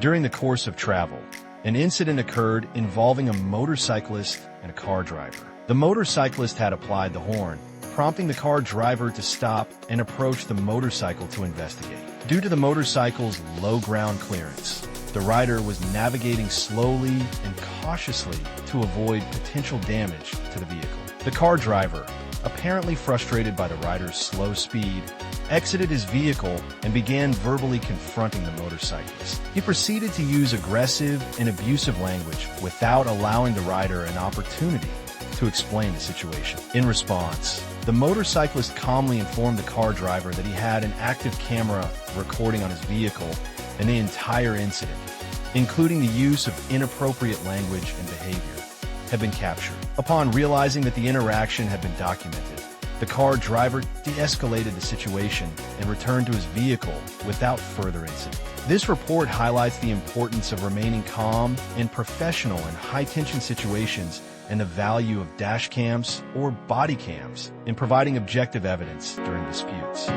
During the course of travel, an incident occurred involving a motorcyclist and a car driver. The motorcyclist had applied the horn, prompting the car driver to stop and approach the motorcycle to investigate. Due to the motorcycle's low ground clearance, the rider was navigating slowly and cautiously to avoid potential damage to the vehicle. The car driver, apparently frustrated by the rider's slow speed, exited his vehicle and began verbally confronting the motorcyclist. He proceeded to use aggressive and abusive language without allowing the rider an opportunity to explain the situation. In response, the motorcyclist calmly informed the car driver that he had an active camera recording on his vehicle and the entire incident, including the use of inappropriate language and behavior, had been captured. Upon realizing that the interaction had been documented, the car driver de-escalated the situation and returned to his vehicle without further incident. This report highlights the importance of remaining calm and professional in high-tension situations and the value of dash cams or body cams in providing objective evidence during disputes.